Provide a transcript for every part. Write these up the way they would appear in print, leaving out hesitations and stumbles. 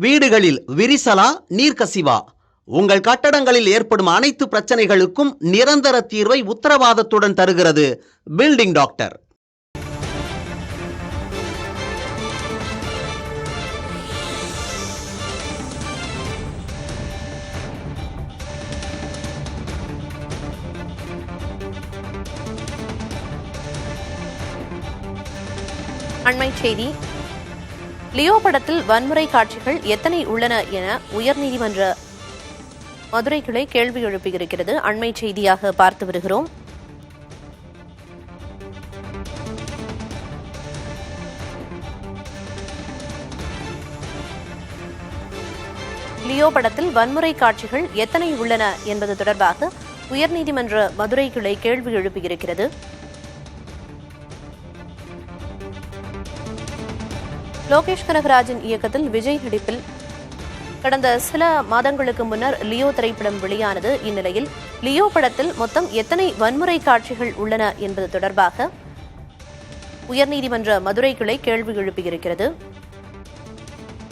வீடுகளில் விரிசலா, நீர்க்கசிவா? உங்கள் கட்டடங்களில் ஏற்படும் அனைத்து பிரச்சனைகளுக்கும் நிரந்தர தீர்வை உத்தரவாதத்துடன் தருகிறது பில்டிங் டாக்டர். அண்மை செய்தி. லியோ படத்தில் வன்முறை காட்சிகள் எத்தனை உள்ளன என உயர்நீதிமன்ற மதுரை கிளை கேள்வி எழுப்பியிருக்கிறது. அண்மை செய்தியாக பார்த்து வருகிறோம். லியோ படத்தில் வன்முறை காட்சிகள் எத்தனை உள்ளன என்பது தொடர்பாக உயர்நீதிமன்ற மதுரை கிளை கேள்வி எழுப்பியிருக்கிறது. லோகேஷ் கனகராஜின் இயக்கத்தில் விஜய் நடிப்பில் கடந்த சில மாதங்களுக்கு முன்னர் லியோ திரைப்படம் வெளியானது. இந்நிலையில் லியோ படத்தில் மொத்தம் எத்தனை வன்முறை காட்சிகள் உள்ளன என்பது தொடர்பாக உயர்நீதிமன்ற மதுரை கிளை கேள்வி எழுப்பியிருக்கிறது.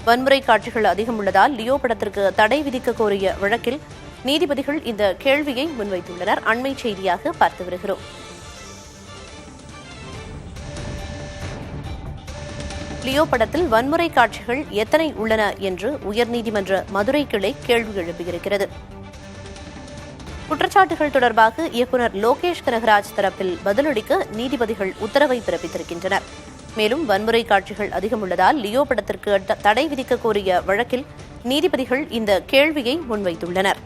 வன்முறை காட்சிகள் அதிகம் உள்ளதால் லியோ படத்திற்கு தடை விதிக்க கோரிய வழக்கில் நீதிபதிகள் இந்த கேள்வியை முன்வைத்துள்ளனர். அண்மை செய்தியாக பார்த்து வருகிறோம். லியோ படத்தில் வன்முறை காட்சிகள் எத்தனை உள்ளன என்று உயர்நீதிமன்ற மதுரை கிளை கேள்வி எழுப்பியிருக்கிறது. குற்றச்சாட்டுகள் தொடர்பாக இயக்குநர் லோகேஷ் கனகராஜ் தரப்பில் பதிலளிக்க நீதிபதிகள் உத்தரவை பிறப்பித்திருக்கின்றனர். மேலும் வன்முறை காட்சிகள் அதிகம் உள்ளதால் லியோ படத்திற்கு தடை விதிக்க கோரிய வழக்கில் நீதிபதிகள் இந்த கேள்வியை முன்வைத்துள்ளனர்.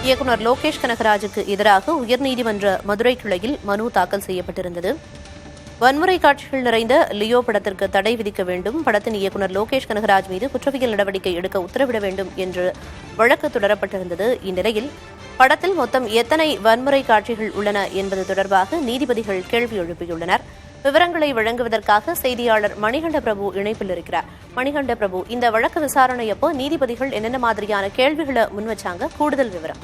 இயக்குநர் லோகேஷ் கனகராஜுக்கு எதிராக உயர்நீதிமன்ற மதுரை கிளையில் மனு தாக்கல் செய்யப்பட்டிருந்தது. வன்முறை காட்சிகள் நிறைந்த லியோ படத்திற்கு தடை விதிக்க வேண்டும், படத்தின் இயக்குநர் லோகேஷ் கனகராஜ் மீது குற்றவியல் நடவடிக்கை எடுக்க உத்தரவிட வேண்டும் என்று வழக்கு தொடரப்பட்டிருந்தது. இந்நிலையில் படத்தில் மொத்தம் எத்தனை வன்முறை காட்சிகள் உள்ளன என்பது தொடர்பாக நீதிபதிகள் கேள்வி எழுப்பியுள்ளனர். விவரங்களை வழங்குவதற்காக செய்தியாளர் மணிகண்ட பிரபு இணைப்பில் இருக்கிறார். மணிகண்ட பிரபு, இந்த வழக்கு விசாரணையப்போ நீதிபதிகள் என்னென்ன மாதிரியான கேள்விகளை முன்வச்சாங்க? கூடுதல் விவரம்.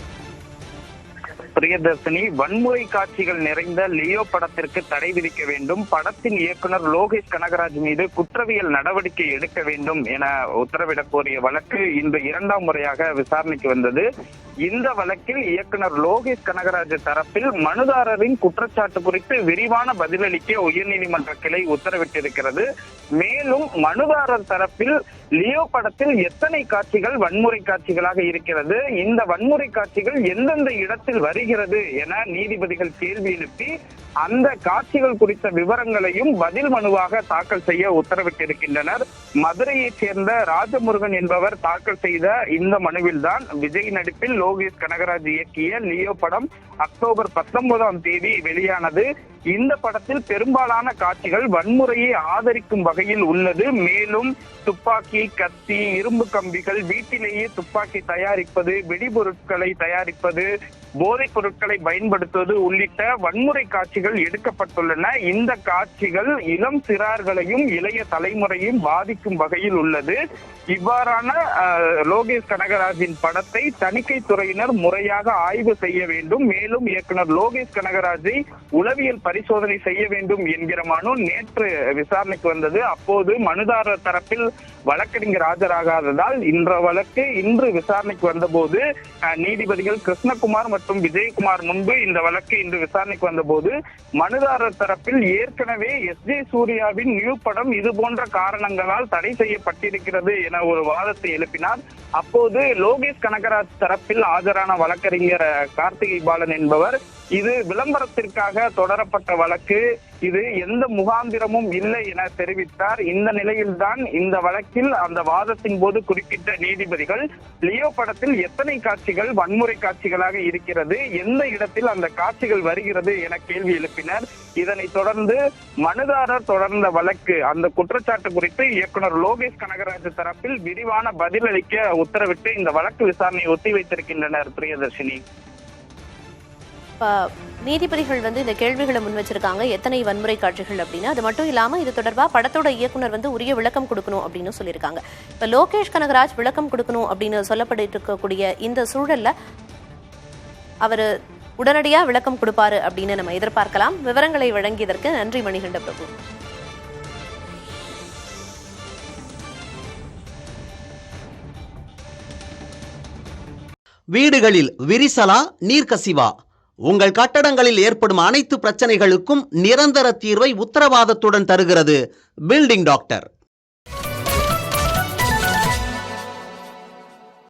பிரியதர்ஷினி, வன்முறை காட்சிகள் நிறைந்த லியோ படத்திற்கு தடை விதிக்க வேண்டும், படத்தின் இயக்குநர் லோகேஷ் கனகராஜ் மீது குற்றவியல் நடவடிக்கை எடுக்க வேண்டும் என உத்தரவிடக் கோரிய வழக்கு இன்று இரண்டாம் முறையாக விசாரணைக்கு வந்தது. இந்த வழக்கில் இயக்குநர் லோகேஷ் கனகராஜ் தரப்பில் மனுதாரரின் குற்றச்சாட்டு குறித்து விரிவான பதிலளிக்க உயர்நீதிமன்ற கிளை உத்தரவிட்டிருக்கிறது. மேலும் மனுதாரர் தரப்பில் லியோ படத்தில் எத்தனை காட்சிகள் வன்முறை காட்சிகளாக இருக்கிறது, இந்த வன்முறை காட்சிகள் எந்தெந்த இடத்தில் வருகிறது என நீதிபதிகள் கேள்வி எழுப்பி அந்த காட்சிகள் குறித்த விவரங்களையும் பதில் மனுவாக தாக்கல் செய்ய உத்தரவிட்டிருக்கின்றனர். மதுரையைச் சேர்ந்த ராஜமுருகன் என்பவர் தாக்கல் செய்த இந்த மனுவில்தான் விஜய் நடிப்பில் லோகேஷ் கனகராஜ் இயக்கிய லியோ படம் அக்டோபர் 19ஆம் தேதி வெளியானது. இந்த படத்தில் பெரும்பாலான காட்சிகள் வன்முறையை ஆதரிக்கும் வகையில் உள்ளது. மேலும் துப்பாக்கி, கத்தி, இரும்பு கம்பிகள், வீட்டிலேயே துப்பாக்கி தயாரிப்பது, வெடிபொருட்களை தயாரிப்பது, போதைப் பொருட்களை பயன்படுத்துவது உள்ளிட்ட வன்முறை காட்சிகள் எடுக்கப்பட்டுள்ளன. இந்த காட்சிகள் இளம் சிறார்களையும் இளைய தலைமுறையும் பாதிக்கும் வகையில் உள்ளது. இவ்வாறான லோகேஷ் கனகராஜின் படத்தை தணிக்கை துறையினர் முறையாக ஆய்வு செய்ய வேண்டும். மேலும் இயக்குனர் லோகேஷ் கனகராஜை உளவியல் பரிசோதனை செய்ய வேண்டும் என்கிற மனு நேற்று விசாரணைக்கு வந்தது. அப்போது மனுதாரர் தரப்பில் வழக்கறிஞர் ஆஜராகாததால் இந்த வழக்கு இன்று விசாரணைக்கு வந்தபோது நீதிபதிகள் கிருஷ்ணகுமார் மற்றும் விஜயகுமார் முன்பு இந்த வழக்கு இன்று விசாரணைக்கு வந்தபோது மனுதாரர் தரப்பில் ஏற்கனவே எஸ்.ஜே. சூர்யாவின் நியூ படம் இது போன்ற காரணங்களால் தடை செய்யப்பட்டிருக்கிறது என ஒரு வாதத்தை எழுப்பினார். அப்போது லோகேஷ் கனகராஜ் தரப்பில் ஆஜரான வழக்கறிஞர் கார்த்திகை பாலன் என்பவர், இது விளம்பரத்திற்காக தொடரப்பட்ட வழக்கு, இது எந்த முகாந்திரமும் இல்லை என தெரிவித்தார். இந்த நிலையில்தான் இந்த வழக்கில் அந்த வாதத்தின் போது குறிப்பிட்ட நீதிபதிகள் லியோ படத்தில் எத்தனை காட்சிகள் வன்முறை காட்சிகளாக இருக்கிறது, எந்த இடத்தில் அந்த காட்சிகள் வருகிறது என கேள்வி எழுப்பினர். இதனைத் தொடர்ந்து மனுதாரர் தொடர்ந்த வழக்கு அந்த குற்றச்சாட்டு குறித்து இயக்குனர் லோகேஷ் கனகராஜ் தரப்பில் விரிவான பதிலளிக்க உத்தரவிட்டு இந்த வழக்கு விசாரணையை ஒத்திவைத்திருக்கின்றனர். பிரியதர்ஷினி, நீதிபதிகள் இந்த கேள்விகளை முன் வச்சிருக்காங்க, எத்தனை வன்முறை காட்சிகள் அப்படின்னு. அது மட்டும் இல்லாம இது தொடர்பா படத்தோட இயக்குனர் உரிய விளக்கம் கொடுக்கணும் அப்படின்னு சொல்லியிருக்காங்க. இப்ப லோகேஷ் கனகராஜ் விளக்கம் கொடுக்கணும் அப்படின்னு சொல்லப்பட்டு இருக்கக்கூடிய இந்த சூழல்ல அவர் உடனடியா விளக்கம் கொடுப்பாரு அப்படின்னு நம்ம எதிர்பார்க்கலாம். விவரங்களை வழங்கியதற்கு நன்றி மணிகண்ட பிரபு. வீடுகளில் விரிசலா நீர்க்கசிவா? உங்கள் கட்டடங்களில் ஏற்படும் அனைத்து பிரச்சனைகளுக்கும் நிரந்தர தீர்வை உத்தரவாதத்துடன் தருகிறது பில்டிங் டாக்டர்.